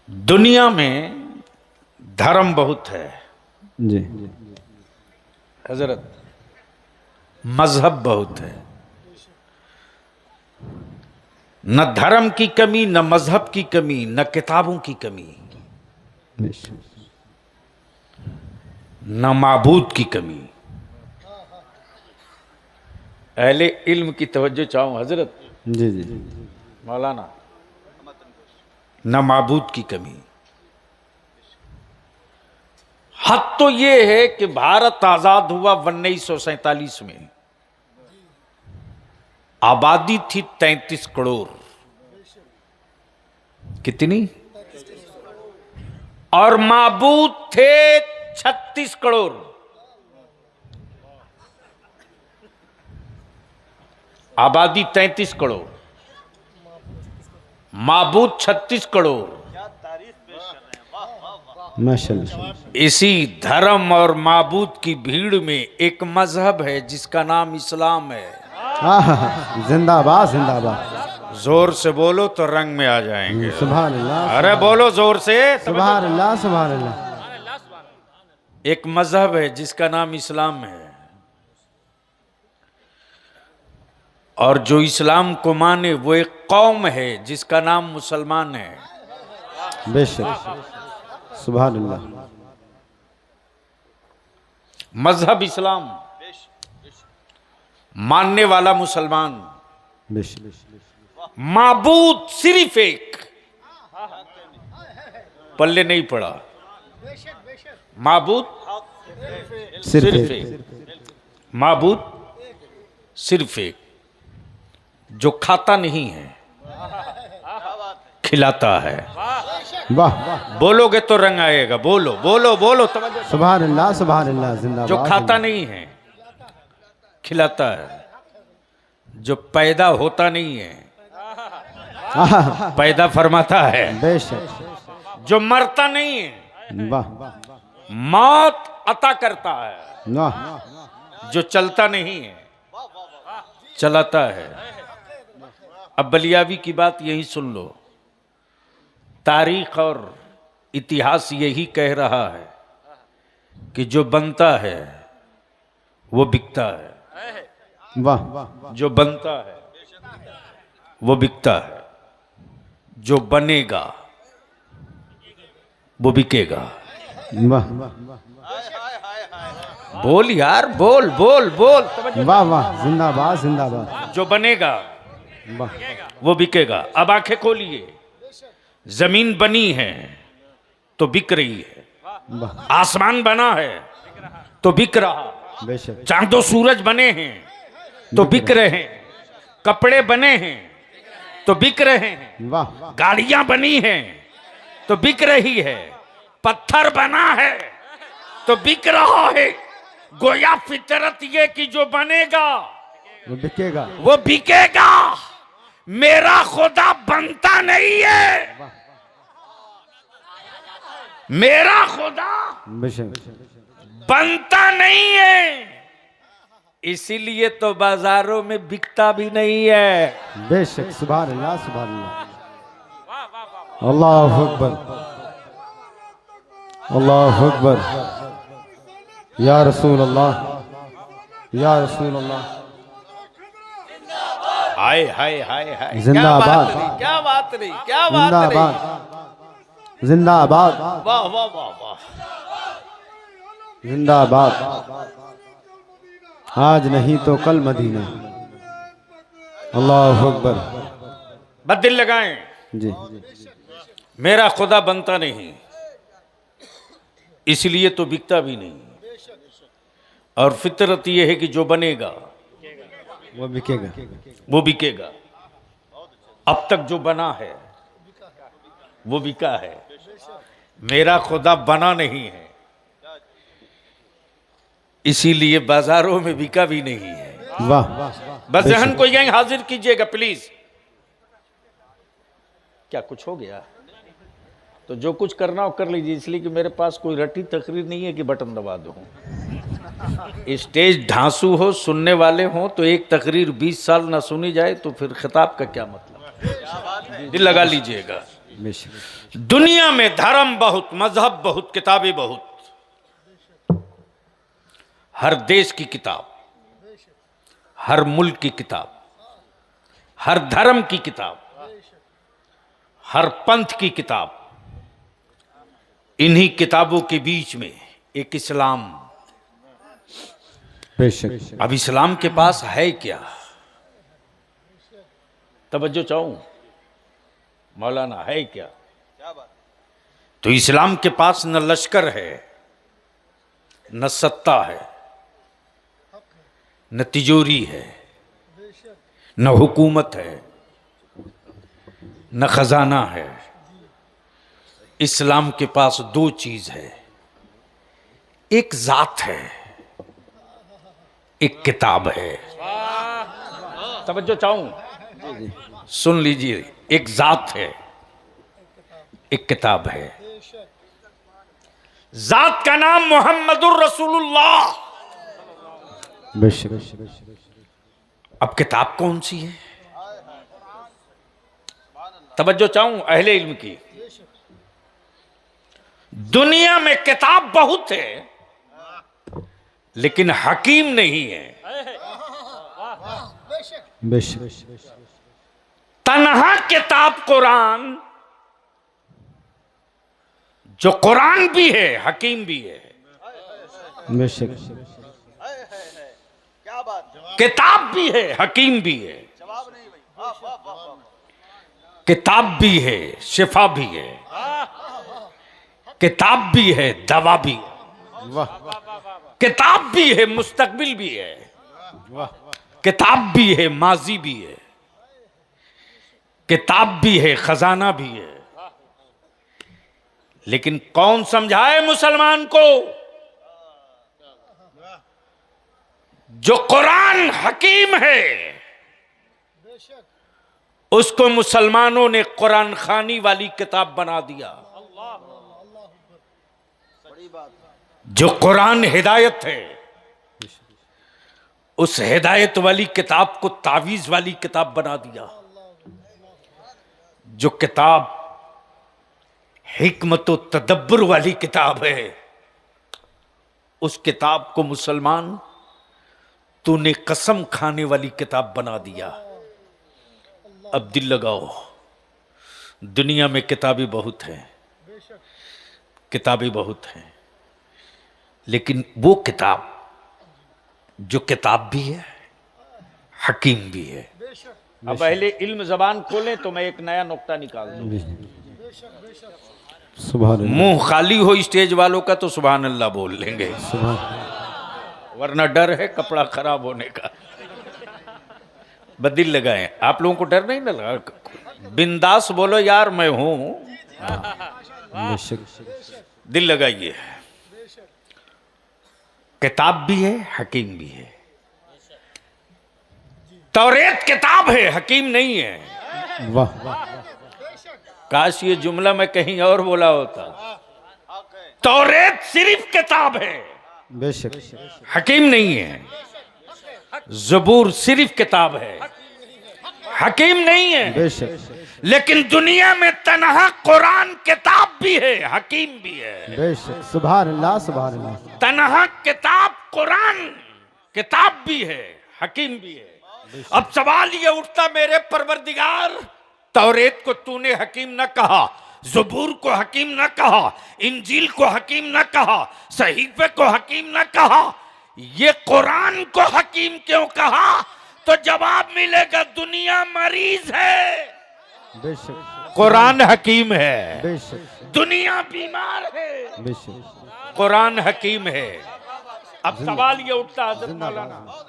दुनिया में धर्म बहुत है जी हजरत, मजहब बहुत है। न धर्म की कमी, न मजहब की कमी, न किताबों की कमी, न माबूद की कमी। अहले इल्म की तवज्जो चाहूं हजरत। जी जी मौलाना, न माबूद की कमी। हद तो यह है कि भारत आजाद हुआ 1947 में, आबादी थी 33 करोड़। कितनी? और माबूद थे 36 करोड़। आबादी 33 करोड़, माबूद 36 करोड़। माशाल्लाह। इसी धर्म और माबूद की भीड़ में एक मजहब है जिसका नाम इस्लाम है। जिंदाबाद जिंदाबाद। जोर से बोलो तो रंग में आ जाएंगे। सुभान अल्लाह। अरे बोलो जोर से। सुभान अल्लाह सुभान अल्लाह। एक मजहब है जिसका नाम इस्लाम है, और जो इस्लाम को माने वो एक कौम है जिसका नाम मुसलमान है। बेशक। सुभान अल्लाह। मजहब इस्लाम, मानने वाला मुसलमान, बेशक। माबूद सिर्फ एक। पल्ले नहीं पड़ा। माबूद सिर्फ एक। माबूद सिर्फ एक, जो खाता नहीं है, खिलाता है। वाह। बोलोगे तो रंग आएगा। बोलो बोलो बोलो। सुभान अल्लाह सुभान अल्लाह। जिंदाबाद। जो खाता नहीं है, खिलाता है। जो पैदा होता नहीं है, पैदा फरमाता है। बेशक। जो मरता नहीं है, वाह। मौत अता करता है। वाह। जो चलता नहीं है, चलाता है। अब बलियावी की बात यही सुन लो। तारीख और इतिहास यही कह रहा है कि जो बनता है वो बिकता है। वाह। जो बनता है वो बिकता है, जो बनेगा वो बिकेगा। वाह बोल यार, बोल बोल बोल। वाह वाह। जिंदाबाद जिंदाबाद। जो बनेगा वाह। वो बिकेगा। अब आंखें खोलिए। जमीन बनी है तो बिक रही है, वाह। आसमान बना है तो बिक रहा। बेशक। चांदो सूरज बने हैं तो बिक रहे हैं। कपड़े बने हैं तो बिक रहे हैं। वाह। गाड़ियां बनी हैं तो बिक रही है। पत्थर बना है तो बिक रहा है। गोया फितरत ये कि जो बनेगा वो बिकेगा। वो बिकेगा। मेरा खुदा बनता नहीं है, मेरा खुदा बेशक। बनता नहीं है। इसीलिए तो बाजारों में बिकता भी नहीं है। बेशक। सुभान अल्लाह सुभान अल्लाह। अल्लाहु अकबर अल्लाहु अकबर। या रसूल अल्लाह या रसूल अल्लाह। हाय हाय हाय हाय। जिंदाबाद। क्या बात रही, क्या बात रही। जिंदाबाद जिंदाबाद। वाह वाह वाह वाह। जिंदाबाद। आज नहीं तो कल मदीना। अल्लाहु अकबर। बस दिल लगाएं। जी। मेरा खुदा बनता नहीं, इसलिए तो बिकता भी नहीं। और फितरत यह है कि जो बनेगा वो बिकेगा। वो बिकेगा। अब तक जो बना है वो बिका है। मेरा खुदा बना नहीं है, इसीलिए बाजारों में बिका भी नहीं है। वाह। बस जहन को यहीं हाजिर कीजिएगा प्लीज। क्या कुछ हो गया? तो जो कुछ करना हो कर लीजिए, इसलिए कि मेरे पास कोई रटी तकरीर नहीं है कि बटन दबा दूं। स्टेज ढांसू हो, सुनने वाले हो, तो एक तकरीर 20 साल ना सुनी जाए तो फिर खिताब का क्या मतलब। दिल लगा लीजिएगा। बेशक दुनिया में धर्म बहुत, मजहब बहुत, किताबें बहुत, हर देश की किताब, हर मुल्क की किताब, हर धर्म की किताब, हर पंथ की किताब, इन्हीं किताबों के बीच में एक इस्लाम। बेशक अब इस्लाम के पास है क्या? तवज्जो चाहूं मौलाना, है क्या? तो इस्लाम के पास न लश्कर है, न सत्ता है, न तिजोरी है, न हुकूमत है, न खजाना है। इस्लाम के पास दो चीज है, एक जात है, एक किताब है। तवज्जो चाहूं, सुन लीजिए, एक जात है, एक किताब है। जात का नाम मोहम्मदुर रसूलुल्लाह। बेशक अब किताब कौन सी है? तवज्जो चाहूं अहले इल्म की, दुनिया में किताब बहुत है लेकिन हकीम नहीं है। बेशक तन्हा किताब कुरान, जो कुरान भी है हकीम भी है। बेशक किताब भी है हकीम भी है, किताब भी है शिफा भी है, किताब भी है दवा भी है, वाह किताब भी है मुस्तकबिल भी है, वाह किताब भी है माजी भी है, किताब भी है खजाना भी है। लेकिन कौन समझाए मुसलमान को? जो कुरान हकीम है उसको मुसलमानों ने कुरान खानी वाली किताब बना दिया। जो कुरान हिदायत है उस हिदायत वाली किताब को तावीज वाली किताब बना दिया। जो किताब हिकमत व तदब्बर वाली किताब है उस किताब को मुसलमान तूने कसम खाने वाली किताब बना दिया। अब दिल लगाओ, दुनिया में किताबें बहुत हैं, किताबें बहुत हैं, लेकिन वो किताब जो किताब भी है हकीम भी है। अब पहले इल्म जबान खोलें तो मैं एक नया नुक्ता निकाल दूं। सुभान अल्लाह मुंह खाली हो स्टेज वालों का तो सुभान अल्लाह बोल लेंगे, वरना डर है कपड़ा खराब होने का। बदिल लगाए, आप लोगों को डर नहीं ना लगा? बिंदास बोलो यार मैं हूं। बेशक दिल लगाइए, किताब भी है हकीम भी है। तौरेत किताब है हकीम नहीं है। वाह काश ये जुमला मैं कहीं और बोला होता। तौरेत सिर्फ किताब है, बेशक हकीम नहीं है। ज़बूर सिर्फ किताब है, हकीम नहीं है। बेशक लेकिन दुनिया में तन्हा कुरान किताब भी है हकीम भी है। बेशक सुभान अल्लाह तन्हा किताब कुरान किताब भी है हकीम भी है। अब सवाल ये उठता, मेरे परवरदिगार, तौरेत को तूने हकीम न कहा, ज़बूर को हकीम न कहा, इंजील को हकीम न कहा, सहीफे को हकीम न कहा, ये कुरान को हकीम क्यों कहा? तो जवाब मिलेगा, दुनिया मरीज है, बेशक कुरान हकीम है। बेशक दुनिया बीमार है, बेशक कुरान हकीम है। अब सवाल ये उठता, हजरत मौलाना,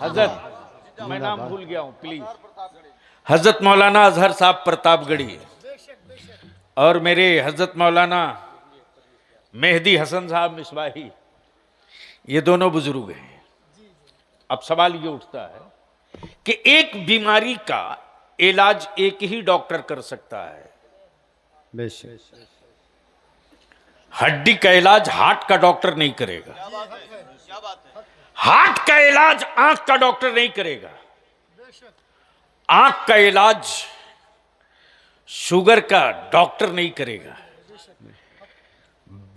हजरत मैं नाम भूल गया हूं प्लीज, हजरत मौलाना अजहर साहब प्रतापगढ़ी और मेरे हजरत मौलाना मेहदी हसन साहब मिसबाही, ये दोनों बुजुर्ग हैं। अब सवाल ये उठता है कि एक बीमारी का इलाज एक ही डॉक्टर कर सकता है। बेशक हड्डी का इलाज हार्ट का डॉक्टर नहीं करेगा, हार्ट का इलाज आंख का डॉक्टर नहीं करेगा, आंख का इलाज शुगर का डॉक्टर नहीं करेगा,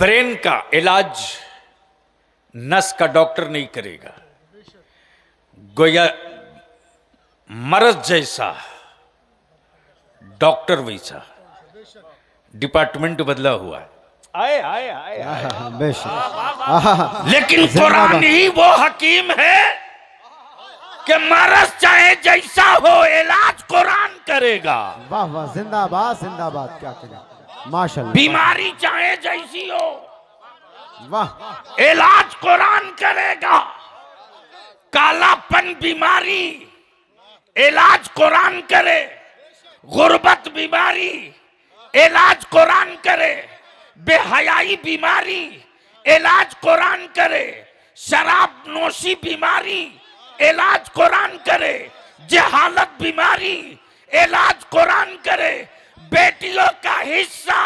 ब्रेन का इलाज नस का डॉक्टर नहीं करेगा। गोया मर्ज जैसा डॉक्टर वैसा, डिपार्टमेंट बदला हुआ है। आए आए आए, आए। बेशक। लेकिन कुरान ही वो हकीम है कि मर्ज चाहे जैसा हो इलाज कुरान करेगा। वाह वाह, जिंदाबाद जिंदाबाद, क्या करें माशाल्लाह। बीमारी चाहे जैसी हो वाह इलाज कुरान करेगा। कालापन बीमारी इलाज कुरान करे, गुर्बत बीमारी इलाज कुरान करे, बेहयाई बीमारी इलाज कुरान करे, शराब नोशी बीमारी इलाज कुरान करे, जहालत बीमारी इलाज कुरान करे, बेटियों का हिस्सा।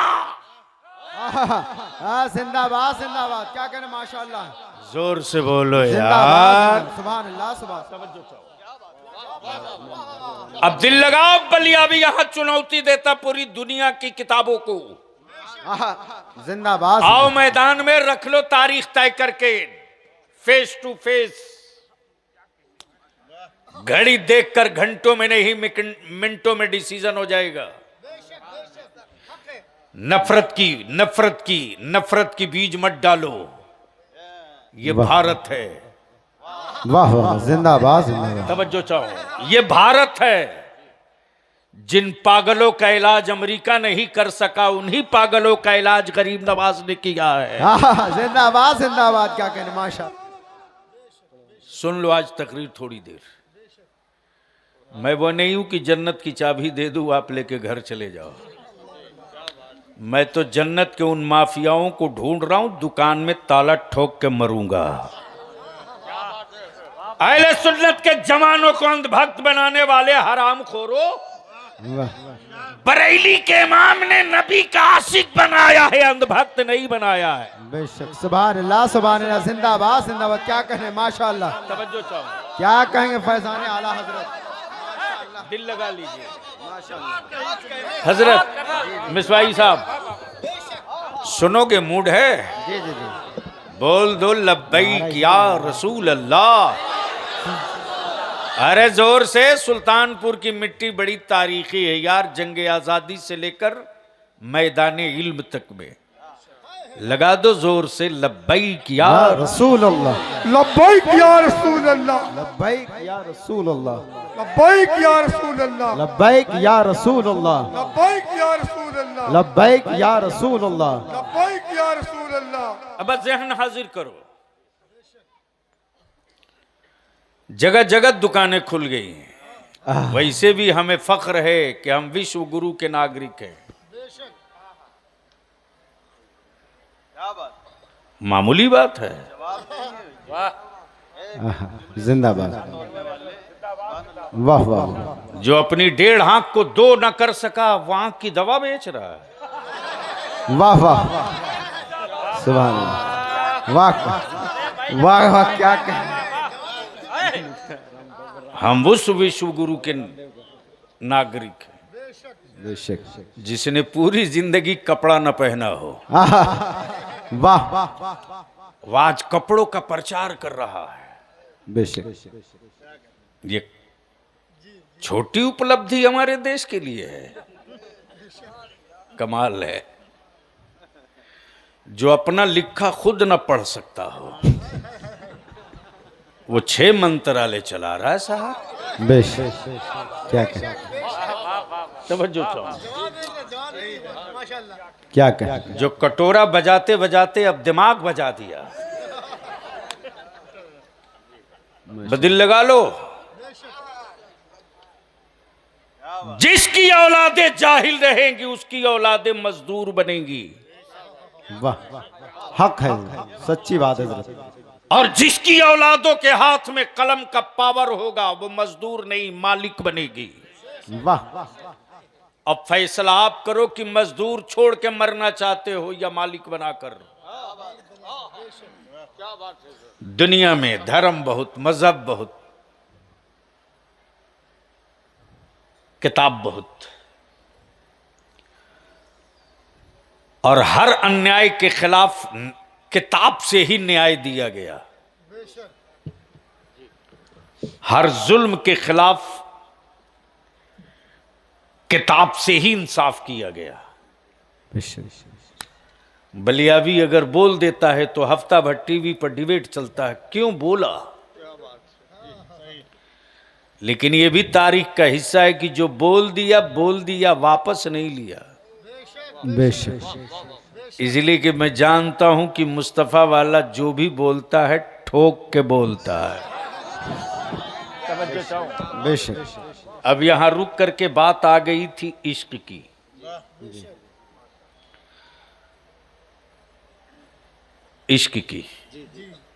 जिंदाबाद जिंदाबाद, क्या करें माशाल्लाह। जोर से बोलो यार। जिंदाबाद, सुभान अल्लाह, सुभान। अब दिल लगाओ, बलिया भी यहां चुनौती देता पूरी दुनिया की किताबों को। जिंदाबाद। आओ मैदान में रख लो तारीख तय करके, फेस टू फेस। घड़ी देखकर घंटों में नहीं मिनटों में डिसीजन हो जाएगा। नफरत की बीज मत डालो। ये भारत है। वाह वाह, जिंदाबाद जिंदाबाद। तवज्जो चाहो, ये भारत है। जिन पागलों का इलाज अमेरिका नहीं कर सका, उन्हीं पागलों का इलाज गरीब नवाज ने किया है। जिंदाबाद जिंदाबाद, क्या कहने माशाल्लाह। सुन लो आज तकरीर थोड़ी देर। मैं वो नहीं हूं कि जन्नत की चाबी दे दूं आप लेके घर चले जाओ। मैं तो जन्नत के उन माफियाओं को ढूंढ रहा हूं, दुकान में ताला ठोक के मरूंगा। अहले सुन्नत के जवानों को अंधभक्त बनाने वाले हराम खोरो, बरेली के इमाम ने नबी का आशिक बनाया है, अंधभक्त नहीं बनाया है। बेशक, सुभान अल्लाह सुभान अल्लाह, जिंदाबाद जिंदाबाद, क्या कहें माशाल्लाह। तवज्जो चाहो, क्या कहेंगे फैजान आला हजरत। दिल लगा लीजिए हजरत मिसवाई साहब, सुनोगे? मूड है? जी जी जी। बोल दो लब्बैक या रसूल अल्लाह। अरे जोर से। सुल्तानपुर की मिट्टी बड़ी तारीखी है यार, जंगे आजादी से लेकर मैदाने इल्म तक में। लगा दो जोर से, लब्बैक या रसूल अल्लाह, लब्बैक या रसूल अल्लाह, लब्बैक या रसूल अल्लाह, लब्बैक या रसूल अल्लाह, लब्बैक या रसूल अल्लाह, लब्बैक या रसूल अल्लाह, लब्बैक या रसूल अल्लाह, लब्बैक या रसूल अल्लाह। अब ज़हन हाजिर करो, जगह जगह दुकानें खुल गई हैं। वैसे भी हमें फख्र है कि हम विश्व गुरु के नागरिक हैं। मामूली बात है। जिंदाबाद, वाह वाह। जो अपनी 1.5 आंख को 2 न कर सका, वो आंख की दवा बेच रहा है। वाह वाह, सुभान अल्लाह, वाह वाह वाह, क्या कहें। हम उस विश्व गुरु के नागरिक हैं बेशक, जिसने पूरी जिंदगी कपड़ा न पहना हो। वाह, वो आज कपड़ों का प्रचार कर रहा है। बेशक, ये छोटी उपलब्धि हमारे देश के लिए है। कमाल है, जो अपना लिखा खुद न पढ़ सकता हो, वो 6 मंत्रालय चला रहा है साहब। बेशक, क्या कहें, तवज्जो चाहो। क्या कहें। जो कटोरा बजाते बजाते अब दिमाग बजा दिया। बदिल लगा लो। जिसकी औलादें जाहिल रहेंगी, उसकी औलादें मजदूर बनेंगी। वाह, हक है, सच्ची बात है हजरत। और जिसकी औलादों के हाथ में कलम का पावर होगा, वो मजदूर नहीं मालिक बनेगी। वाह, अब फैसला आप करो कि मजदूर छोड़ के मरना चाहते हो या मालिक बनाकर। दुनिया में धर्म बहुत, मजहब बहुत, किताब बहुत, और हर अन्याय के खिलाफ किताब से ही न्याय दिया गया, हर जुल्म के खिलाफ किताब से ही इंसाफ किया गया। बलियावी अगर बोल देता है तो हफ्ता भर टीवी पर डिबेट चलता है, क्यों बोला। लेकिन यह भी तारीख का हिस्सा है कि जो बोल दिया वापस नहीं लिया। बेशक। इसलिए कि मैं जानता हूं कि मुस्तफा वाला जो भी बोलता है ठोक के बोलता है। बेशक। अब यहां रुक करके बात आ गई थी इश्क की। इश्क की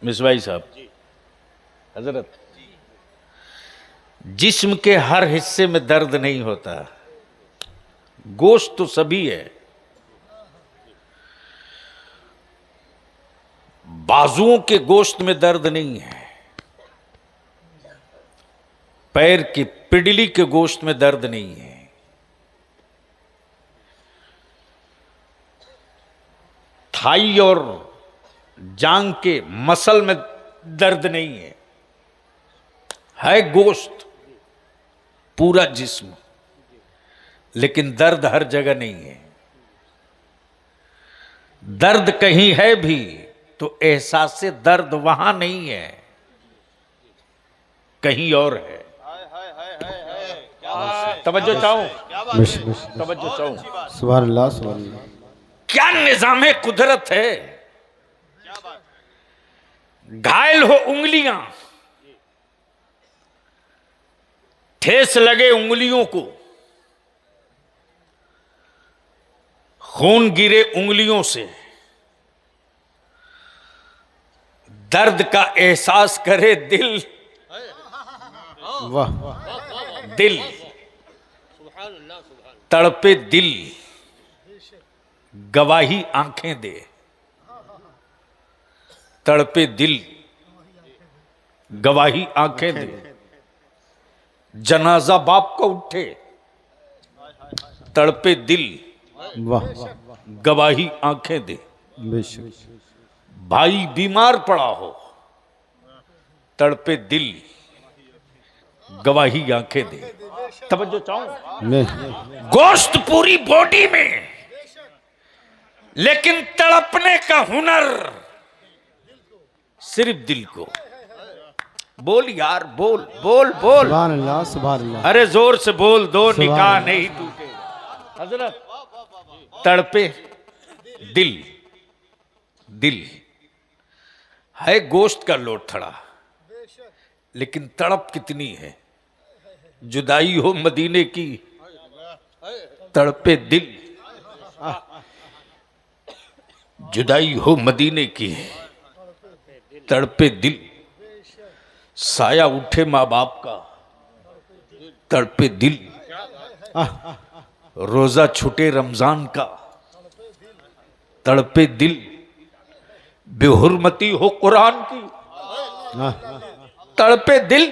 मिसवाई साहब, हजरत, जिस्म के हर हिस्से में दर्द नहीं होता। गोश्त तो सभी है, बाजुओं के गोश्त में दर्द नहीं है, पैर की पिडली के गोश्त में दर्द नहीं है, थाई और जांग के मसल में दर्द नहीं है गोश्त पूरा जिस्म, लेकिन दर्द हर जगह नहीं है। दर्द कहीं है भी तो एहसास से दर्द वहां नहीं है, कहीं और है। तवज्जो चाहूं, तवज्जो चाहूं। सुभान अल्लाह, सुभान अल्लाह। क्या निजाम कुदरत है। घायल हो उंगलियां, ठेस लगे उंगलियों को, खून गिरे उंगलियों से, दर्द का एहसास करे दिल, वाह, दिल तड़पे, दिल गवाही आंखें दे, तड़पे दिल गवाही आंखें दे, जनाजा बाप का उठे, तड़पे दिल वाह, गवाही आंखें दे। बेशक। भाई बीमार पड़ा हो, तड़पे दिल गवाही आंखें दे। तवज्जो चाहूं। गोश्त पूरी बॉडी में, लेकिन तड़पने का हुनर सिर्फ दिल को। बोल यार, बोल बोल बोल। सुभान अल्लाह, सुभान अल्लाह। अरे जोर से बोल, दो सुभान निकाह अल्लाह। नहीं टूटे। हजरत, तड़पे दिल, दिल है गोश्त का लोथड़ा, लेकिन तड़प कितनी है। जुदाई हो मदीने की, तड़पे दिल, जुदाई हो मदीने की, तड़पे दिल, साया उठे माँ बाप का, तड़पे दिल, रोजा छूटे रमजान का, तड़पे दिल, बेहुरमती हो कुरान की, तड़पे दिल,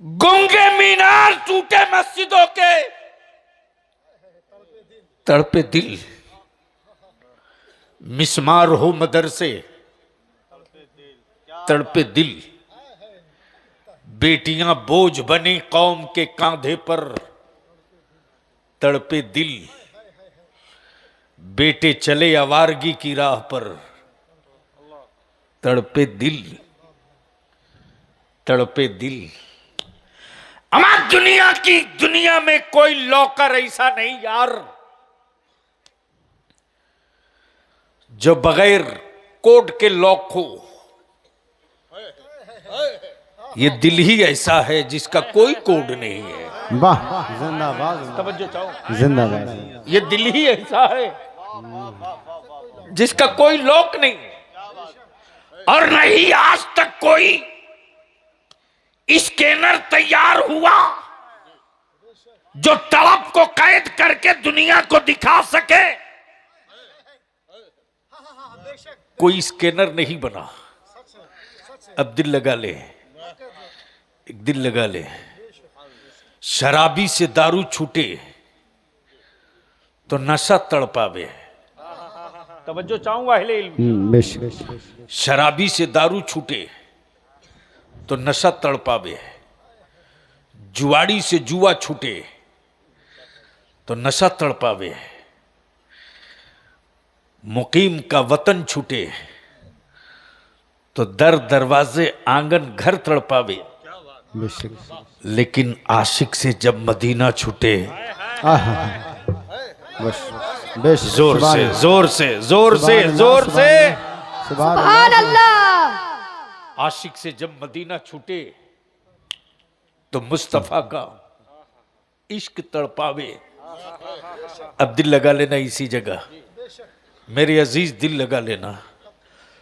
गूंगे मीनार टूटे मस्जिदों के, तड़पे दिल, मिस्मार हो मदरसे, तड़पे दिल, बेटियां बोझ बनी कौम के कांधे पर, तड़पे दिल, बेटे चले आवारगी की राह पर, तड़पे दिल, तड़पे दिल। अमा दुनिया में कोई लॉकर ऐसा नहीं यार जो बगैर कोड के लॉक हो। ये दिल ही ऐसा है जिसका कोई कोड नहीं है। वाह, जिंदाबाद, तवज्जो चाहो। जिंदाबाद। ये दिल ही ऐसा है जिसका कोई लॉक नहीं, और नहीं आज तक कोई स्कैनर तैयार हुआ जो तड़प को कैद करके दुनिया को दिखा सके। कोई स्कैनर नहीं बना। अब दिल लगा ले, एक दिल लगा ले। शराबी से दारू छूटे, तो नशा तड़पावे। तवज्जो चाहूंगा अहले इल्म। बेशक। शराबी से दारू छूटे तो नशा तड़पावे, जुआड़ी से जुआ छूटे तो नशा तड़पावे, मुकीम का वतन छूटे तो दर दरवाजे आंगन घर तड़पावे। बेशक। लेकिन आशिक से जब मदीना छूटे, बस जोर से जोर से जोर से जोर से, सुभान अल्लाह। आशिक से जब मदीना छूटे तो मुस्तफा का इश्क तड़पावे। अब दिल लगा लेना इसी जगह, मेरे अजीज दिल लगा लेना।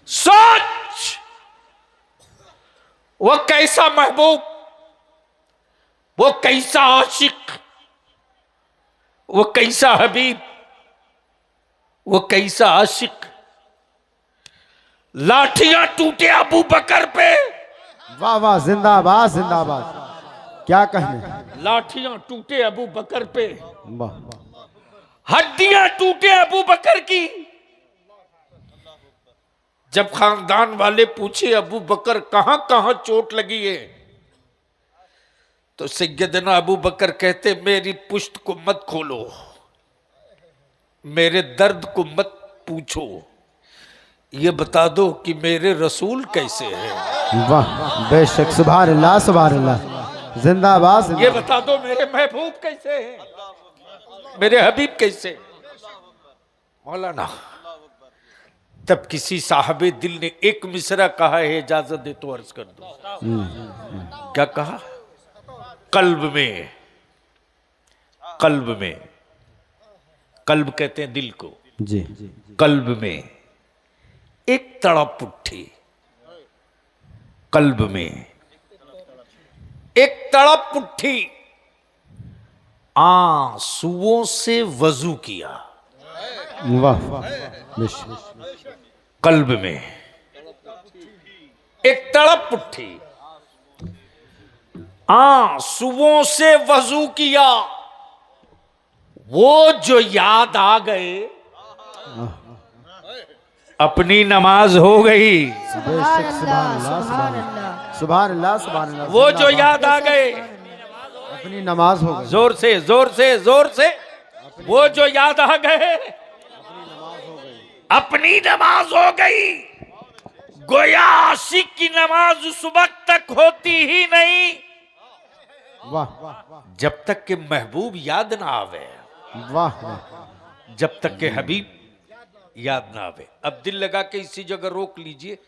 सोच वो कैसा महबूब, वो कैसा आशिक, वो कैसा हबीब, वो कैसा आशिक। लाठियां टूटे अबू बकर पे, वाह वाह, जिंदाबाद जिंदाबाद। क्या कहने, लाठियां टूटे अबू बकर पे, वाह। हड्डियां टूटे अबू बकर की। जब खानदान वाले पूछे अबू बकर कहां कहां चोट लगी है, तो सैयदना अबू बकर कहते मेरी पुश्त को मत खोलो, मेरे दर्द को मत पूछो, ये बता दो कि मेरे रसूल कैसे हैं। वाह बेशक, सुभान अल्लाह सुभान अल्लाह, जिंदाबाद। ये बता दो मेरे महबूब कैसे हैं, मेरे हबीब कैसे। मौलाना तब किसी साहबे दिल ने एक मिसरा कहा है, इजाजत दे तो अर्ज कर दो। क्या कहा? कल्ब में, कल्ब में, कल्ब कहते हैं दिल को जी। कल्ब में एक तड़प उठी, कल्ब में एक तड़प उठी, आंसुओं से वजू किया। वाह बेशक। कल्ब में एक तड़प उठी, आंसुओं से वजू किया, वो जो याद आ गए अपनी नमाज हो गई। बेशक, सुभान अल्लाह सुभान अल्लाह, सुभान अल्लाह सुभान अल्लाह। वो जो याद आ गए अपनी नमाज हो गई। जोर से जोर से जोर से, वो जो याद आ गए अपनी नमाज हो गई। गोया आशिक की नमाज उस वक्त तक होती ही नहीं वाह जब तक के महबूब याद ना आवे, वाह। जब तक के हबीब याद ना आवे। अब दिल लगा के इसी जगह रोक लीजिए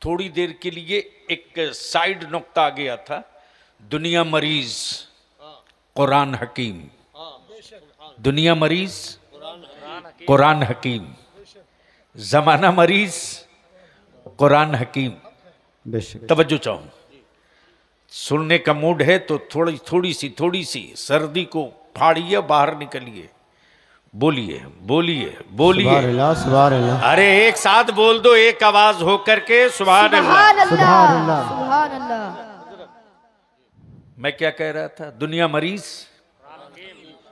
थोड़ी देर के लिए। एक साइड नुक्ता आ गया था, दुनिया मरीज कुरान हकीम, दुनिया मरीज कुरान हकीम, जमाना मरीज कुरान हकीम। बेशक। तवज्जो चाहूं, सुनने का मूड है तो थोड़ी सी सर्दी को फाड़िए, बाहर निकलिए, बोलिए बोलिए बोलिए। सुभान अल्लाह सुभान अल्लाह, अरे एक साथ बोल दो एक आवाज होकर के, सुभान अल्लाह सुभान अल्लाह। सुभान अल्लाह। मैं क्या कह रहा था? दुनिया मरीज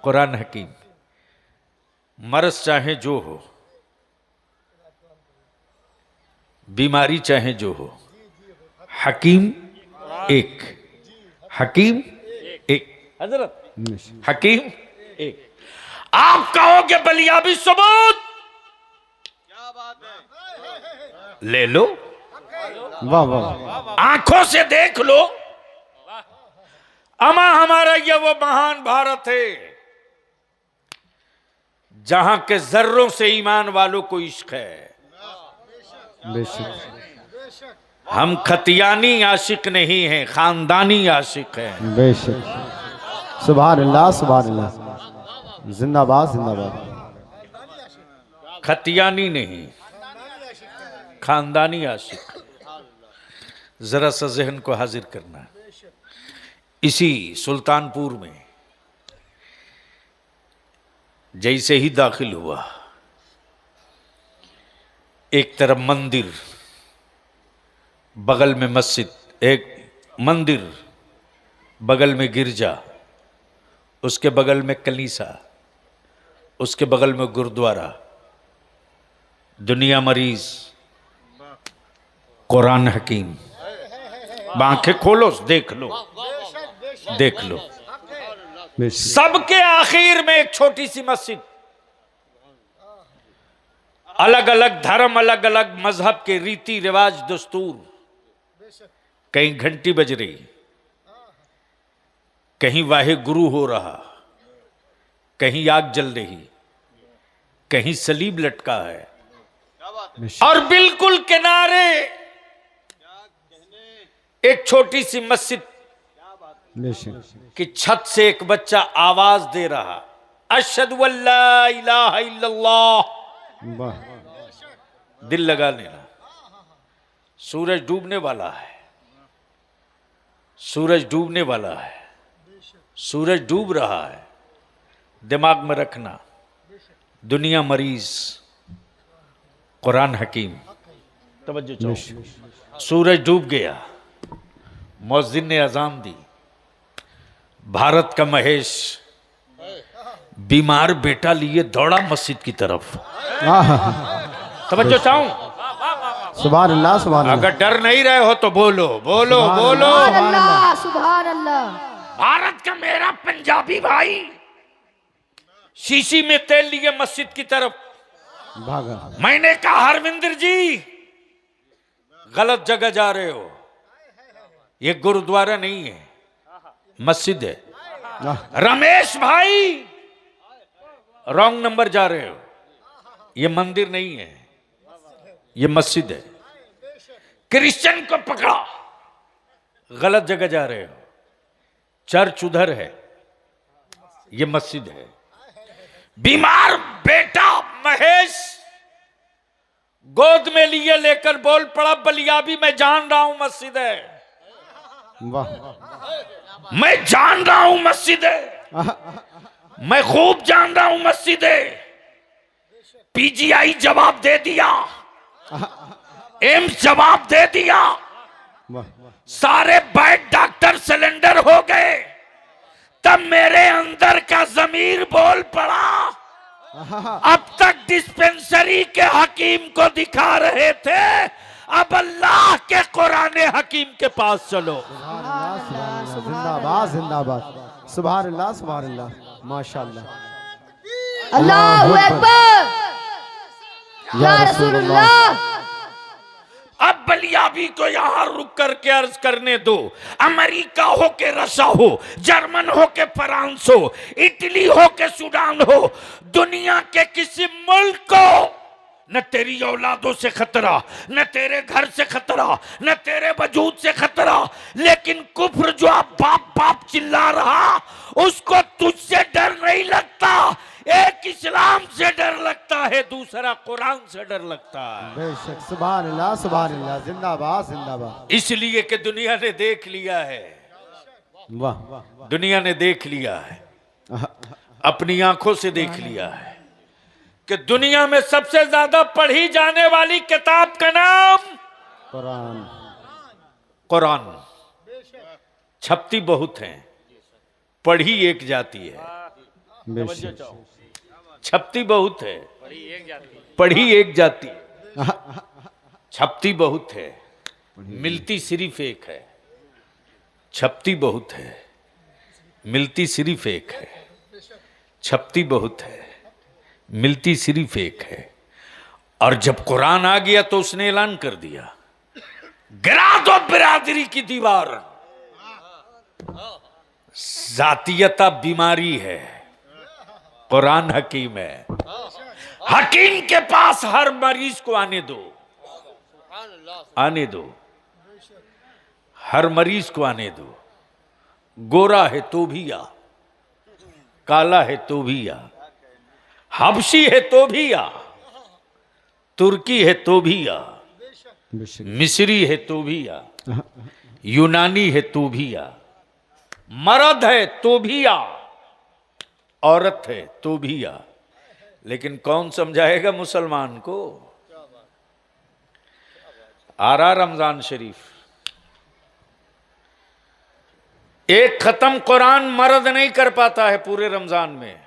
कुरान हकीम। मर्ज चाहे जो हो, बीमारी चाहे जो हो, हकीम एक, हकीम एक। हजरत हकीम एक। आप कहोगे बलियाबी सबूत, ले लो, वाह वाह। आंखों से देख लो। अमा हमारा ये वो महान भारत है जहां के जर्रों से ईमान वालों को इश्क है। बेशक हम खतियानी आशिक नहीं हैं, खानदानी आशिक हैं। बेशक, सुभान अल्लाह सुभान अल्लाह, जिंदाबाद जिंदाबाद। खतियानी नहीं, खानदानी आशिक। जरा सा जहन को हाजिर करना। इसी सुल्तानपुर में जैसे ही दाखिल हुआ, एक तरफ मंदिर, बगल में मस्जिद, एक मंदिर बगल में गिरजा, उसके बगल में कलीसा, उसके बगल में गुरुद्वारा, दुनिया मरीज, कुरान हकीम। आंखें खोलो, देख लो, देख लो। सबके आखिर में एक छोटी सी मस्जिद, अलग अलग धर्म, अलग अलग मजहब के रीति रिवाज दस्तूर। कहीं घंटी बज रही, कहीं वाहे गुरु हो रहा, कहीं आग जल रही, कहीं सलीब लटका है, और बिल्कुल किनारे एक छोटी सी मस्जिद की छत से एक बच्चा आवाज दे रहा, अशहदु अल्ला इलाहा इल्लल्लाह। दिल लगा लेना। सूरज डूबने वाला है, सूरज डूबने वाला है, सूरज डूब रहा है। दिमाग में रखना, दुनिया मरीज, कुरान हकीम। तवज्जो चाहो। सूरज डूब गया, मुअज्जिन ने अजान दी। भारत का महेश बीमार बेटा लिए दौड़ा मस्जिद की तरफ। तवज्जो चाहूं। सुभान अल्लाह, सुभान अल्लाह। अगर डर नहीं रहे हो तो बोलो, बोलो, बोलो। सुभान अल्लाह, सुभान अल्लाह। भारत का मेरा पंजाबी भाई शीशी में तेल लिए मस्जिद की तरफ भागा। मैंने कहा, हरविंदर जी गलत जगह जा रहे हो, ये गुरुद्वारा नहीं है, मस्जिद है। रमेश भाई रॉन्ग नंबर जा रहे हो, ये मंदिर नहीं है, ये मस्जिद है। क्रिश्चियन को पकड़ा, गलत जगह जा रहे हो, चर्च उधर है, ये मस्जिद है। बीमार बेटा महेश गोद में लिए लेकर बोल पड़ा, बलियाबी मैं जान रहा हूं मस्जिद है, वाह। मैं जान रहा हूं मस्जिद है, मैं खूब जान रहा हूं मस्जिद है। पीजीआई जवाब दे दिया, एम्स जवाब दे दिया, सारे बेड डॉक्टर सिलेंडर हो गए। तब मेरे अंदर का जमीर बोल पड़ा, अब तक डिस्पेंसरी के हकीम को दिखा रहे थे, अब अल्लाह के कुरान हकीम के पास चलो। जिंदाबाद, जिंदाबाद। सुभान अल्लाह, सुभान अल्लाह, माशाअल्लाह। अल्लाहू अकबर, या रसूलुल्लाह। अब बलियाबी को यहां रुक करके अर्ज करने दो। अमेरिका हो के रशिया हो, जर्मन हो के फ्रांस हो, इटली हो के सूडान हो, दुनिया के किसी मुल्क को न तेरी औलादों से खतरा, न तेरे घर से खतरा, न तेरे वजूद से खतरा, लेकिन कुफ्र जो अब बाप बाप चिल्ला रहा, उसको तुझसे डर नहीं लगता। एक इस्लाम से डर लगता है, दूसरा कुरान से डर लगता है। बेशक, सुभान अल्लाह, सुभान अल्लाह, जिंदाबाद, जिंदाबाद। इसलिए कि दुनिया ने देख लिया है, वाह। दुनिया ने देख लिया है, अपनी आंखों से देख लिया है कि दुनिया में सबसे ज्यादा पढ़ी जाने वाली किताब का नाम कुरान। कुरान। छपती बहुत हैं, पढ़ी एक जाती है। बेशक। छपती बहुत है, पढ़ी एक जाती है। छपती बहुत है, मिलती सिर्फ एक है। छपती बहुत है, मिलती सिर्फ एक है। छपती बहुत है, मिलती सिर्फ एक है। और जब कुरान आ गया तो उसने ऐलान कर दिया, गिरा दो बिरादरी की दीवार। जातीयता बीमारी है, कुरान हकीम है। हकीम के पास हर मरीज को आने दो, आने दो, हर मरीज को आने दो। गोरा है तो भी आ, काला है तो भी आ, हबशी है तो भी आ, तुर्की है तो भी आ, मिस्री है तो भी आ, यूनानी है तो भी आ, मर्द है तो भी आ, औरत है तो भी आ। लेकिन कौन समझाएगा मुसलमान को? आ रहा रमजान शरीफ, एक खत्म कुरान मर्द नहीं कर पाता है पूरे रमजान में।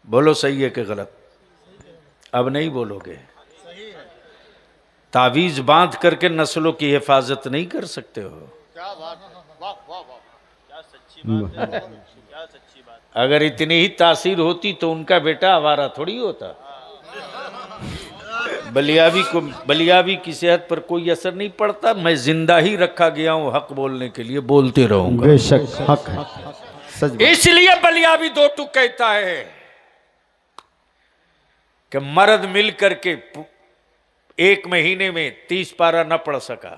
बोलो सही है कि गलत? अब नहीं बोलोगे। तावीज बांध करके नस्लों की हिफाजत नहीं कर सकते हो। अगर इतनी ही तासीर होती तो उनका बेटा आवारा थोड़ी होता। बलियावी की सेहत पर कोई असर नहीं पड़ता। मैं जिंदा ही रखा गया हूं हक बोलने के लिए, बोलते रहूंगा। बेशक हक है, सच बात। इसलिए बलियावी दो टूक कहता है कि मर्द मिल करके एक महीने में 30 पारा न पढ़ सका,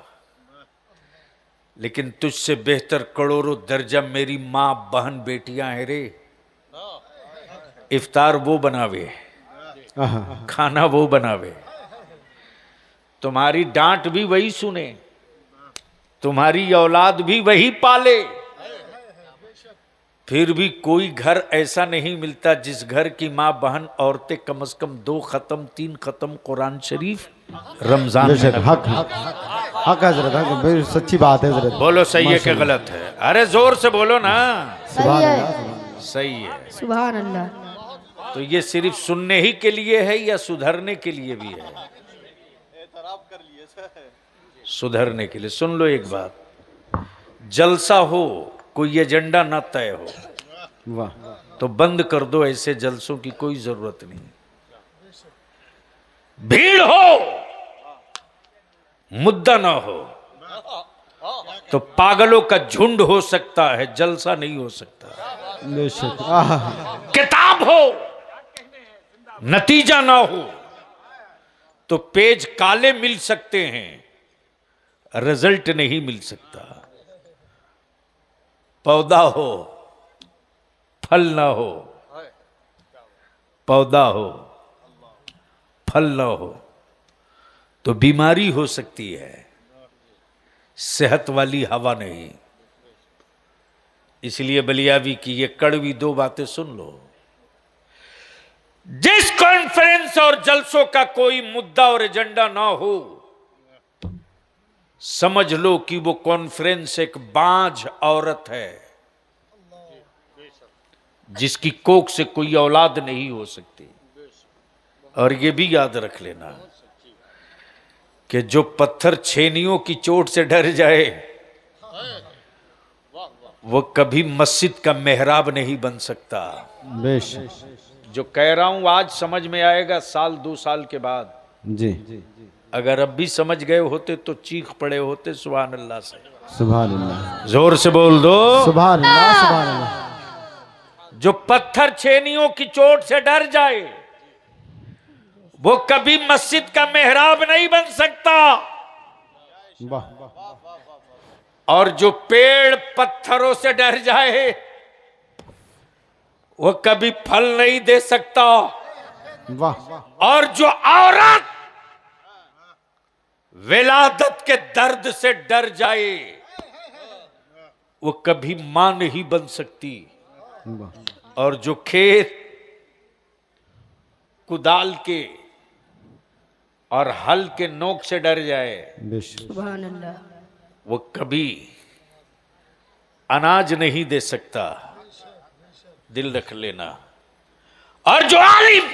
लेकिन तुझसे बेहतर करोड़ों दर्जा मेरी मां बहन बेटियां हैं रे। इफ्तार वो बनावे, खाना वो बनावे, तुम्हारी डांट भी वही सुने, तुम्हारी औलाद भी वही पाले। फिर भी कोई घर ऐसा नहीं मिलता जिस घर की माँ बहन औरतें कम से कम 2 खत्म 3 खत्म कुरान शरीफ रमजान में। बेशक हक हक हजरत, हक, सच्ची बात है हजरत। बोलो सही है कि गलत है? अरे जोर से बोलो ना। सही है, सही है। सुभान अल्लाह। तो ये सिर्फ सुनने ही के लिए है या सुधरने के लिए भी है? सुधरने के लिए। सुन लो एक बात, जलसा हो कोई एजेंडा ना तय हो, वाह, तो बंद कर दो। ऐसे जलसों की कोई जरूरत नहीं। भीड़ हो मुद्दा ना हो, तो पागलों का झुंड हो सकता है, जलसा नहीं हो सकता। बेशक किताब हो नतीजा ना हो, तो पेज काले मिल सकते हैं, रिजल्ट नहीं मिल सकता। पौधा हो फल ना हो, पौधा हो फल ना हो, तो बीमारी हो सकती है, सेहत वाली हवा नहीं। इसलिए बलियावी की ये कड़वी 2 बातें सुन लो। जिस कॉन्फ्रेंस और जलसों का कोई मुद्दा और एजेंडा ना हो, समझ लो कि वो कॉन्फ्रेंस एक बांझ औरत है जिसकी कोख से कोई औलाद नहीं हो सकती। और ये भी याद रख लेना कि जो पत्थर छेनियों की चोट से डर जाए वो कभी मस्जिद का मेहराब नहीं बन सकता। बेशक जो कह रहा हूं आज समझ में आएगा 1-2 साल के बाद। जी, अगर अब भी समझ गए होते तो चीख पड़े होते सुभान अल्लाह से। सुभान अल्लाह, जोर से बोल दो सुभान अल्लाह, सुभान अल्लाह। जो पत्थर छेनियों की चोट से डर जाए वो कभी मस्जिद का मेहराब नहीं बन सकता। वाह, और जो पेड़ पत्थरों से डर जाए वो कभी फल नहीं दे सकता। वाह, और जो औरत विलादत के दर्द से डर जाए वो कभी मां नहीं बन सकती। वाह, और जो खेत कुदाल के और हल के नोक से डर जाए बेशक सुभान अल्लाह। वो कभी अनाज नहीं दे सकता। दिल रख लेना। और जो आलिम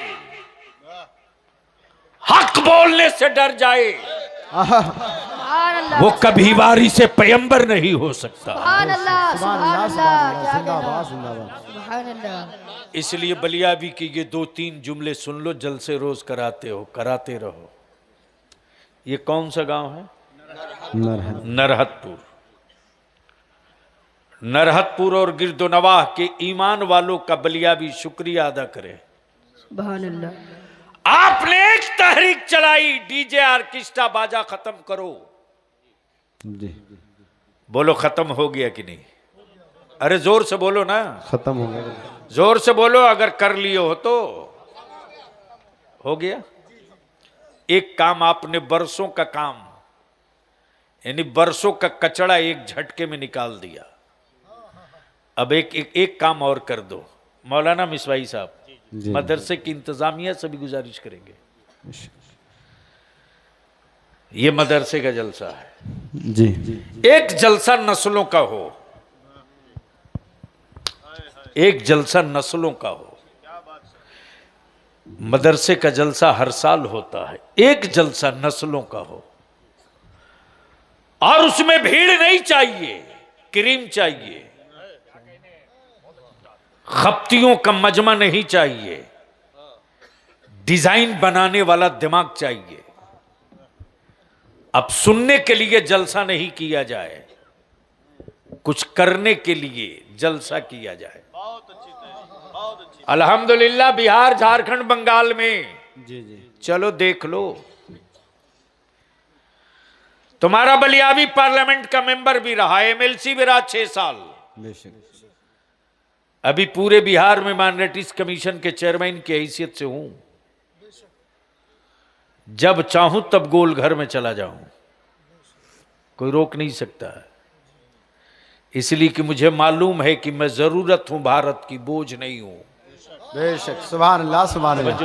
हक बोलने से डर जाए सुभान अल्लाह, वो कभी वारी से पैगंबर नहीं हो सकता। सुभान अल्लाह, सुभान सुभान अल्लाह, अल्लाह, क्या जिंदाबाद, कहना। जिंदाबाद। सुभान अल्लाह। इसलिए बलियावी की ये 2-3 जुमले सुन लो, जलसे रोज कराते हो, कराते रहो। ये कौन सा गांव है? नरहतपुर। नरहतपुर और गिरदोनवाह के ईमान वालों का बलियावी शुक्रिया अदा करे। सुभान अल्लाह। आपने एक तहरीक चलाई, डीजे आर्केस्ट्रा बाजा खत्म करो। जी, बोलो खत्म हो गया कि नहीं? अरे जोर से बोलो ना, खत्म हो गया। जोर से बोलो। अगर कर लिए हो तो हो गया। एक काम आपने बरसों का काम, यानी बरसों का कचड़ा एक झटके में निकाल दिया। अब एक काम और कर दो। मौलाना मिसवाई साहब, जी। मदरसे की इंतजामिया से भी गुजारिश करेंगे, ये मदरसे का जलसा है। जी, एक जलसा नस्लों का हो, एक जलसा नस्लों का हो। मदरसे का जलसा हर साल होता है, एक जलसा नस्लों का हो और उसमें भीड़ नहीं चाहिए, क्रीम चाहिए, खप्तियों का मजमा नहीं चाहिए, डिजाइन बनाने वाला दिमाग चाहिए। अब सुनने के लिए जलसा नहीं किया जाए, कुछ करने के लिए जलसा किया जाए। अल्हम्दुलिल्लाह बिहार, झारखंड, बंगाल में जी जी चलो देख लो, तुम्हारा बलियावी पार्लियामेंट का मेंबर भी रहा, एमएलसी भी रहा 6 साल। बेशक अभी पूरे बिहार में माइनॉरिटीज कमीशन के चेयरमैन की हैसियत से हूं, जब चाहूं तब गोल घर में चला जाऊं, कोई रोक नहीं सकता है। इसलिए कि मुझे मालूम है कि मैं जरूरत हूं, भारत की बोझ नहीं हूं। बेशक सुभान अल्लाह सुभान अल्लाह,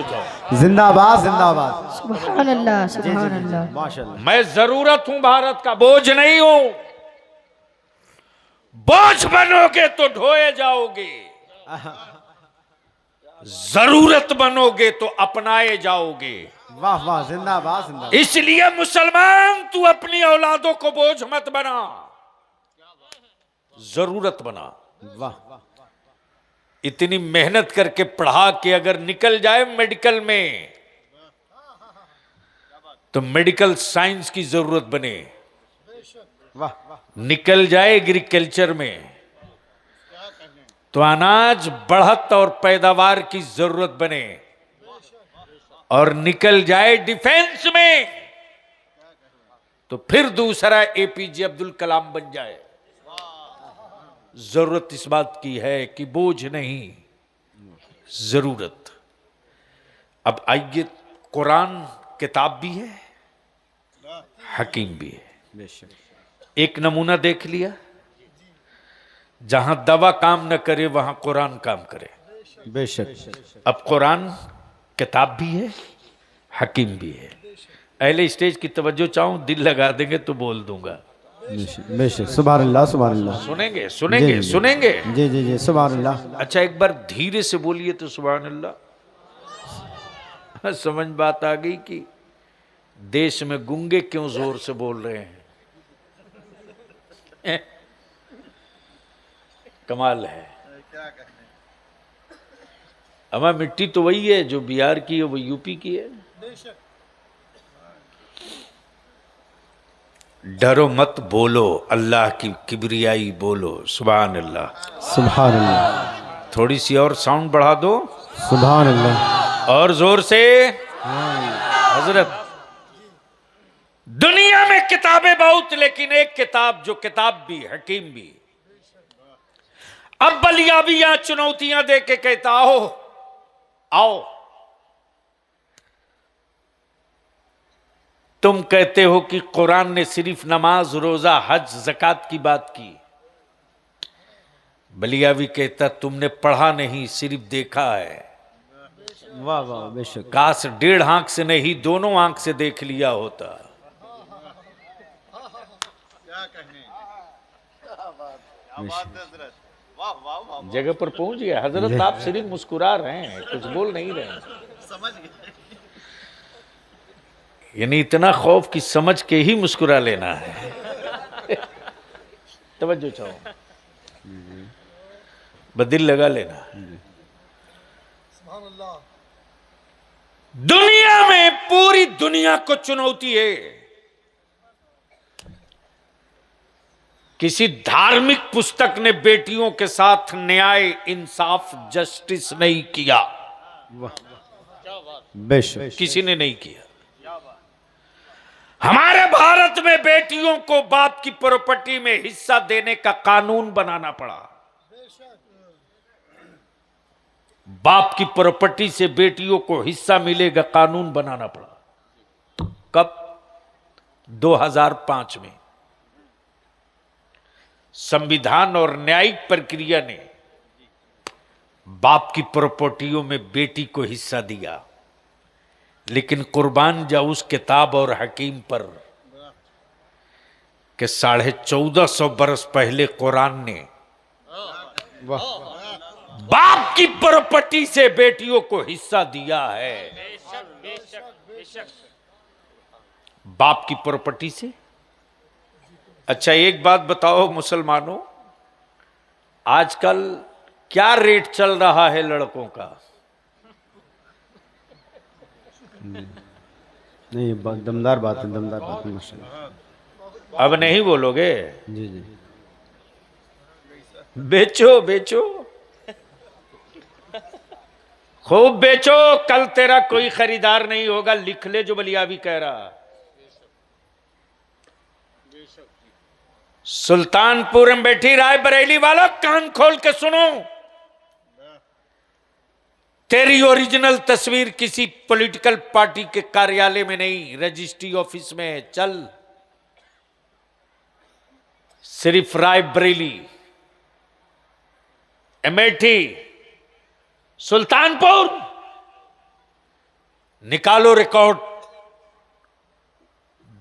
जिंदाबाद जिंदाबाद, सुभान अल्लाह सुभान अल्लाह। माशाल्लाह। मैं जरूरत हूं, भारत का बोझ नहीं हूं। बोझ बनोगे तो ढोए जाओगे, जरूरत बनोगे तो अपनाए जाओगे। वाह वाह, जिंदाबाद जिंदाबाद। इसलिए मुसलमान तू अपनी औलादों को बोझ मत बना, जरूरत बना। वाह इतनी मेहनत करके पढ़ा के अगर निकल जाए मेडिकल में, तो मेडिकल साइंस की जरूरत बने। वाह निकल जाए एग्रीकल्चर में, तो अनाज बढ़त और पैदावार की जरूरत बने। और निकल जाए डिफेंस में, तो फिर दूसरा एपीजे अब्दुल कलाम बन जाए। जरूरत इस बात की है कि बोझ नहीं, जरूरत। अब आइए, कुरान किताब भी है, हकीम भी है। बेशक एक नमूना देख लिया, जहां दवा काम न करे वहां कुरान काम करे। बेशक। अब कुरान किताब भी है, हकीम भी है। अहले स्टेज की तवज्जो चाहूं, दिल लगा देंगे तो बोल दूंगा। बेशक सुभान अल्लाह सुभान अल्लाह। सुनेंगे सुनेंगे जी, जी। सुनेंगे। जी जी जी सुभान अल्लाह। अच्छा, एक बार धीरे से बोलिए तो सुभान अल्लाह। समझ बात आ गई कि देश में गूंगे क्यों जोर से बोल रहे हैं। कमाल है। हमारी मिट्टी तो वही है जो बिहार की है, वो यूपी की है। डरो मत, बोलो अल्लाह की किबरियाई बोलो, सुभान अल्लाह सुभान अल्लाह। थोड़ी सी और साउंड बढ़ा दो, सुभान अल्लाह। और जोर से। हजरत, दुनिया में किताबें बहुत, लेकिन एक किताब जो किताब भी हकीम भी। अब बलियाबियां चुनौतियां दे के कहता हो आओ, तुम कहते हो कि कुरान ने सिर्फ नमाज, रोजा, हज, ज़कात की बात की। बलियावी कहता तुमने पढ़ा नहीं, सिर्फ देखा है। वाह वाह बेशक। काश 1.5 आंख से नहीं, दोनों आंख से देख लिया होता। जगह पर पहुंच गया हजरत। आप सिर्फ मुस्कुरा रहे हैं, कुछ बोल नहीं रहे हैं। यानी इतना खौफ की समझ के ही मुस्कुरा लेना है। तवज्जो चाहो, बदिल लगा लेना। दुनिया में, पूरी दुनिया को चुनौती है। किसी धार्मिक पुस्तक ने बेटियों के साथ न्याय, इंसाफ, जस्टिस नहीं किया। बेशक किसी ने नहीं किया। हमारे भारत में बेटियों को बाप की प्रॉपर्टी में हिस्सा देने का कानून बनाना पड़ा। बाप की प्रॉपर्टी से बेटियों को हिस्सा मिलेगा, कानून बनाना पड़ा। कब? 2005 में। संविधान और न्यायिक प्रक्रिया ने बाप की प्रॉपर्टियों में बेटी को हिस्सा दिया। लेकिन कुर्बान जाऊं उस किताब और हकीम पर कि 1450 बरस पहले कुरान ने बाप की प्रॉपर्टी से बेटियों को हिस्सा दिया है। बाप की प्रॉपर्टी से। अच्छा एक बात बताओ मुसलमानों, आजकल क्या रेट चल रहा है लड़कों का? नहीं, दमदार बात है, दमदार बात है माशाल्लाह। अब नहीं बोलोगे? जी जी। बेचो बेचो, खूब बेचो, कल तेरा कोई खरीदार नहीं होगा। लिख ले जो बलियावी कह रहा। सुल्तानपुर में बैठी राय बरेली वालों, कान खोल के सुनो। तेरी ओरिजिनल तस्वीर किसी पॉलिटिकल पार्टी के कार्यालय में नहीं, रजिस्ट्री ऑफिस में है। चल, सिर्फ राय बरेली, अमेठी, सुल्तानपुर, निकालो रिकॉर्ड।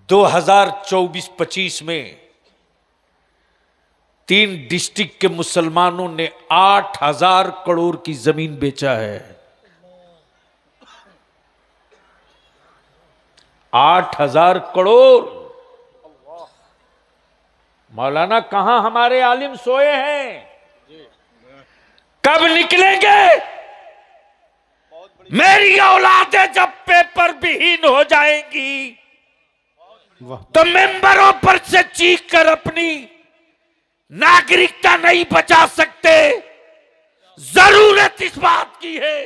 2024-25 में 3 डिस्ट्रिक्ट के मुसलमानों ने 8,000 करोड़ की जमीन बेचा है। 8,000 करोड़। मौलाना कहां हमारे आलिम सोए हैं? कब निकलेंगे? मेरी औलादें जब पेपर विहीन हो जाएंगी तो मेंबरों पर से चीख कर अपनी नागरिकता नहीं बचा सकते। जरूरत इस बात की है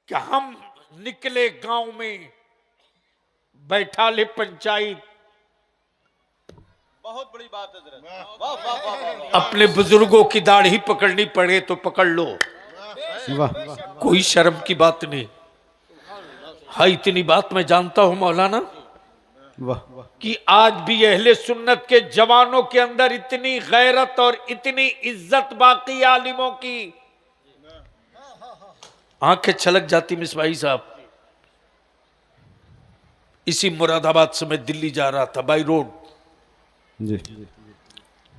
कि हम निकले गांव में, बैठा ले पंचायत। बहुत बड़ी बात है हज़रत। वाह वाह वाह वाह। अपने बुजुर्गों की दाढ़ी पकड़नी पड़े तो पकड़ लो, वाह कोई शर्म की बात नहीं। हाँ, इतनी बात मैं जानता हूं मौलाना वाह। कि आज भी अहले सुन्नत के जवानों के अंदर इतनी गैरत और इतनी इज्जत बाकी आलिमों की। आंखें छलक जाती मिसबाई साहब। इसी मुरादाबाद से मैं दिल्ली जा रहा था बाई रोड। जी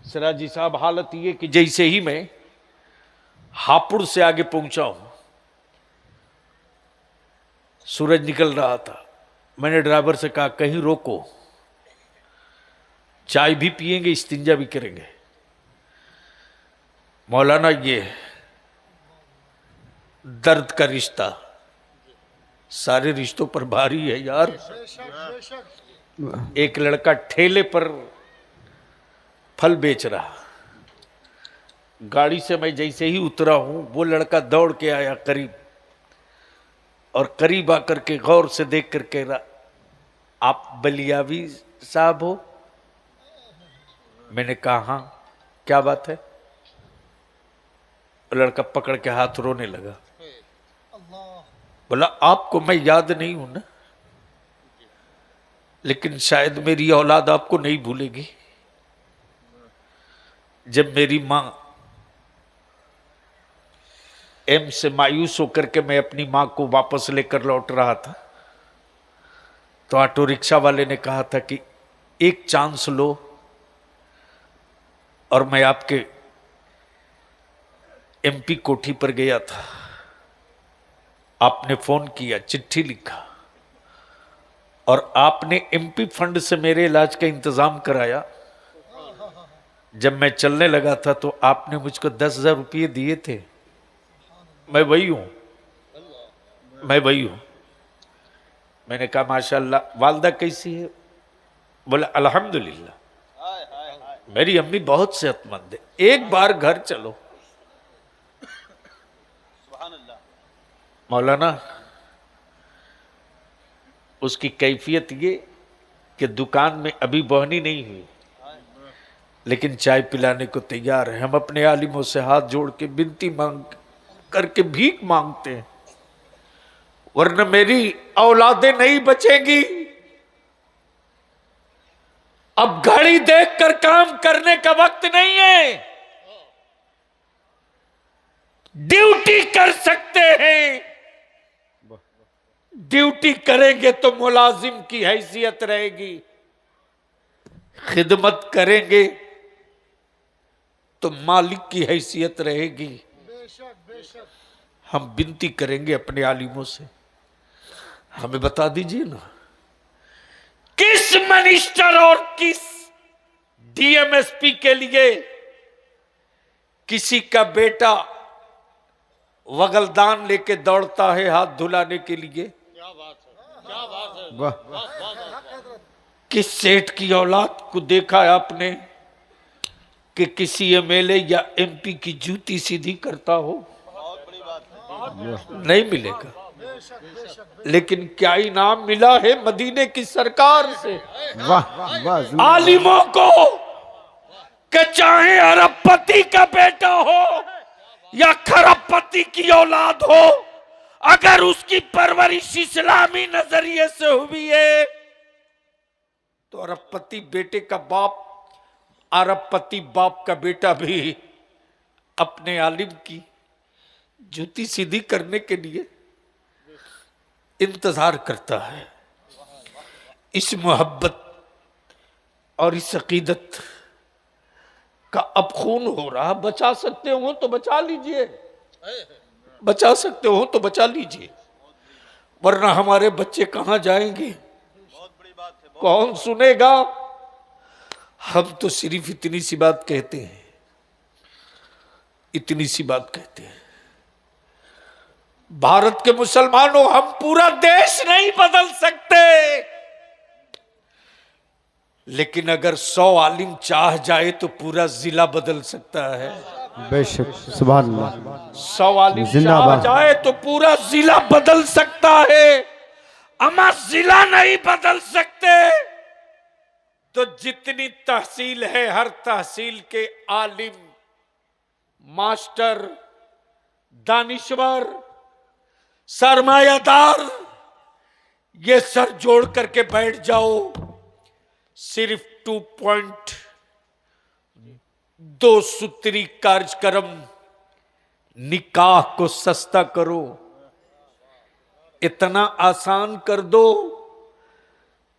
सिराजी साहब, हालत ये कि जैसे ही मैं हापुड़ से आगे पहुंचा हूं, सूरज निकल रहा था। मैंने ड्राइवर से कहा कहीं रोको, चाय भी पिएंगे, इस्तिंजा भी करेंगे। मौलाना ये दर्द का रिश्ता सारे रिश्तों पर भारी है यार। एक लड़का ठेले पर फल बेच रहा, गाड़ी से मैं जैसे ही उतरा हूं वो लड़का दौड़ के आया करीब, और करीब आकर के गौर से देख कर कह रहा, आप बलियावी साहब हो? मैंने कहा हाँ, क्या बात है? लड़का पकड़ के हाथ रोने लगा। बोला आपको मैं याद नहीं हूं ना, लेकिन शायद मेरी औलाद आपको नहीं भूलेगी। जब मेरी मां एम से मायूस होकर के मैं अपनी मां को वापस लेकर लौट रहा था, तो ऑटो रिक्शा वाले ने कहा था कि एक चांस लो, और मैं आपके एमपी कोठी पर गया था। आपने फोन किया, चिट्ठी लिखा, और आपने एमपी फंड से मेरे इलाज का इंतजाम कराया। जब मैं चलने लगा था तो आपने मुझको 10,000 रुपये दिए थे। मैं वही हूं, मैं वही हूं। मैंने कहा माशाल्लाह, वालदा कैसी है? बोला अल्हम्दुलिल्लाह, मेरी अम्मी बहुत सेहतमंद है, एक बार घर चलो। मौलाना उसकी कैफियत ये कि दुकान में अभी बोहनी नहीं हुई, लेकिन चाय पिलाने को तैयार है। हम अपने आलिमों से हाथ जोड़ के विनती मांग करके भीख मांगते हैं, वरना मेरी औलादें नहीं बचेंगी। अब घड़ी देखकर काम करने का वक्त नहीं है, ड्यूटी कर सकते हैं। ड्यूटी करेंगे तो मुलाजिम की हैसियत रहेगी, खिदमत करेंगे तो मालिक की हैसियत रहेगी। हम विनती करेंगे अपने आलिमों से, हमें बता दीजिए ना, किस मिनिस्टर और किस डीएमएसपी के लिए किसी का बेटा वगलदान लेके दौड़ता है हाथ धुलाने के लिए? वाह किस सेठ की औलाद को देखा है आपने कि किसी एमएलए या एमपी की जूती सीधी करता हो? नहीं मिलेगा। लेकिन क्या इनाम मिला है मदीने की सरकार से वाह वाह आलिमों को, कि चाहे अरबपति का बेटा हो या खरबपति की औलाद हो, अगर उसकी परवरिश इस्लामी नजरिए से हुई है तो अरबपति बेटे का बाप, अरबपति बाप का बेटा भी अपने आलिम की जूती सीधी करने के लिए इंतजार करता है। इस मोहब्बत और इस अकीदत का अब खून हो रहा। बचा सकते हो तो बचा लीजिए, बचा सकते हो तो बचा लीजिए, वरना हमारे बच्चे कहां जाएंगे, कौन सुनेगा? हम तो सिर्फ इतनी सी बात कहते हैं, इतनी सी बात कहते हैं, भारत के मुसलमानों, हम पूरा देश नहीं बदल सकते, लेकिन अगर 100 आलिम चाह जाए तो पूरा जिला बदल सकता है। बेशक सुभान अल्लाह। 100 आलिम चाह जिंदाबाद। जाए तो पूरा जिला बदल सकता है। अमा जिला नहीं बदल सकते तो जितनी तहसील है, हर तहसील के आलिम, मास्टर, दानिश्वर, सरमायादार, ये सर जोड़ करके बैठ जाओ, सिर्फ 2.2 सूत्री कार्यक्रम निकाह को सस्ता करो, इतना आसान कर दो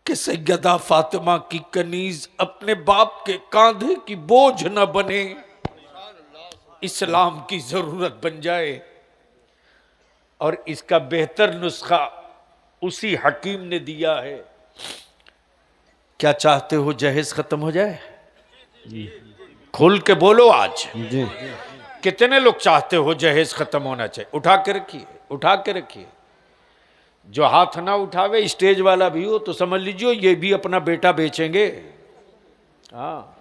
कि सैयदा फातिमा की कनीज अपने बाप के कांधे की बोझ न बने, इस्लाम की जरूरत बन जाए। और इसका बेहतर नुस्खा उसी हकीम ने दिया है। क्या चाहते हो जहेज खत्म हो जाए? खुल के बोलो आज। जी कितने लोग चाहते हो जहेज खत्म होना चाहिए? उठा के रखिए, उठा के रखिए। जो हाथ ना उठावे, स्टेज वाला भी हो तो समझ लीजिए ये भी अपना बेटा बेचेंगे। हाँ,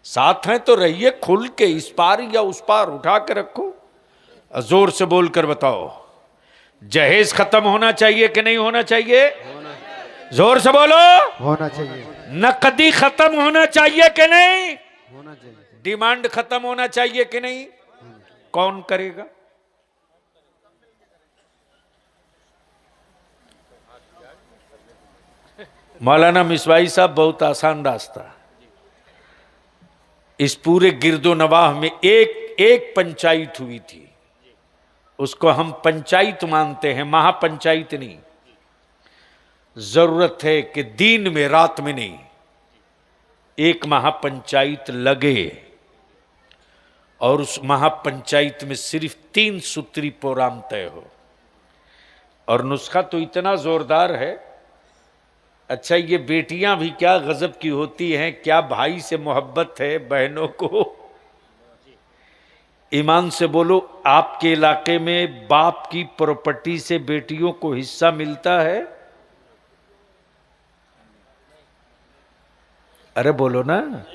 साथ हैं तो रहिए, खुल के इस पार या उस पार उठा के रखो। जोर से बोलकर बताओ, जहेज खत्म होना चाहिए कि नहीं होना चाहिए? जोर से बोलो। होना चाहिए, नकदी खत्म होना चाहिए कि नहीं? होना चाहिए। डिमांड खत्म होना चाहिए कि नहीं? कौन करेगा? मौलाना मिसवाई साहब, बहुत आसान रास्ता। इस पूरे गिरदो नवाह में एक पंचायत हुई थी, उसको हम पंचायत मानते हैं, महापंचायत नहीं। जरूरत है कि दिन में, रात में नहीं, एक महापंचायत लगे और उस महापंचायत में सिर्फ 3 सूत्री प्रोग्राम तय हो। और नुस्खा तो इतना जोरदार है। अच्छा, ये बेटियां भी क्या गजब की होती हैं, क्या भाई से मोहब्बत है बहनों को। ईमान से बोलो, आपके इलाके में बाप की प्रॉपर्टी से बेटियों को हिस्सा मिलता है? अरे बोलो ना,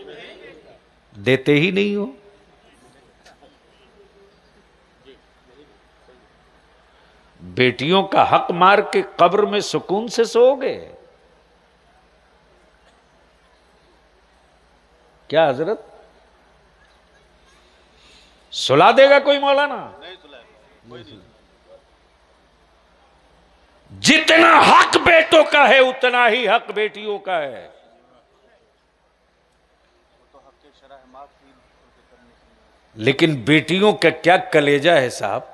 देते ही नहीं हो। बेटियों का हक मार के कब्र में सुकून से सोओगे क्या हजरत? सुला देगा कोई मौलाना? जितना हक बेटों का है उतना ही हक बेटियों का है। लेकिन बेटियों का क्या कलेजा है साहब।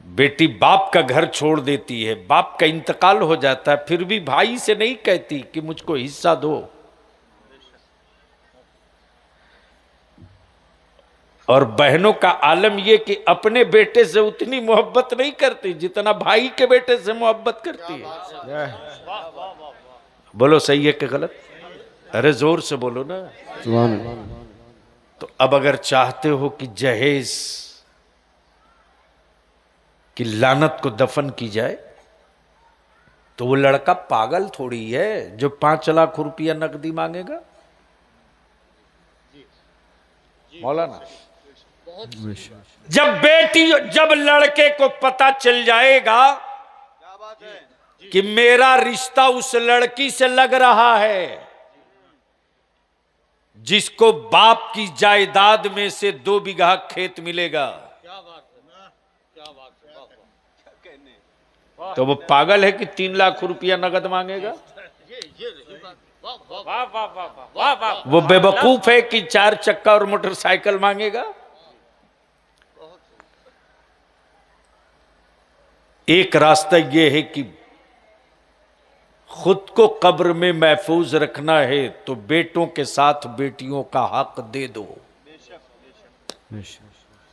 बेटी बाप का घर छोड़ देती है, बाप का इंतकाल हो जाता है, फिर भी भाई से नहीं कहती कि मुझको हिस्सा दो। और बहनों का आलम यह कि अपने बेटे से उतनी मोहब्बत नहीं करती जितना भाई के बेटे से मोहब्बत करती है। बोलो सही है कि गलत? अरे जोर से बोलो ना। सुभान अल्लाह। तो अब अगर चाहते हो कि जहेज की लानत को दफन की जाए तो वो लड़का पागल थोड़ी है जो 5 लाख रुपया नकदी मांगेगा। मौलाना, जब लड़के को पता चल जाएगा कि मेरा रिश्ता उस लड़की से लग रहा है जिसको बाप की जायदाद में से 2 बीघा खेत मिलेगा, तो वो पागल है कि 3 लाख रुपया नगद मांगेगा? वो बेवकूफ है कि 4 चक्का और मोटरसाइकिल मांगेगा? एक रास्ता यह है कि खुद को कब्र में महफूज रखना है तो बेटों के साथ बेटियों का हक दे दो।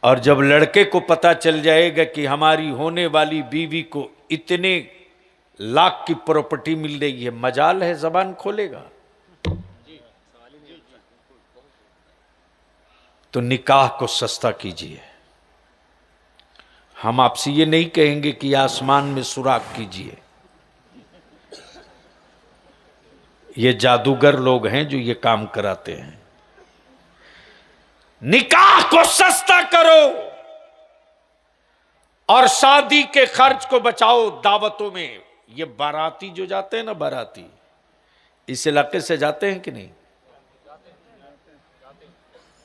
और जब लड़के को पता चल जाएगा कि हमारी होने वाली बीवी को इतने लाख की प्रॉपर्टी मिल रही है, मजाल है जबान खोलेगा। तो निकाह को सस्ता कीजिए। हम आपसे ये नहीं कहेंगे कि आसमान में सुराख कीजिए, ये जादूगर लोग हैं जो ये काम कराते हैं। निकाह को सस्ता करो और शादी के खर्च को बचाओ। दावतों में ये बाराती जो जाते हैं ना, बाराती इस इलाके से जाते हैं कि नहीं?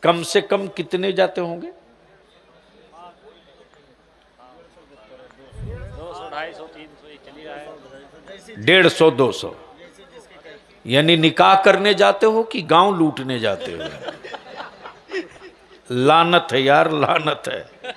कम से कम कितने जाते होंगे? 150, 200। यानी निकाह करने जाते हो कि गांव लूटने जाते हो? लानत है यार, लानत है।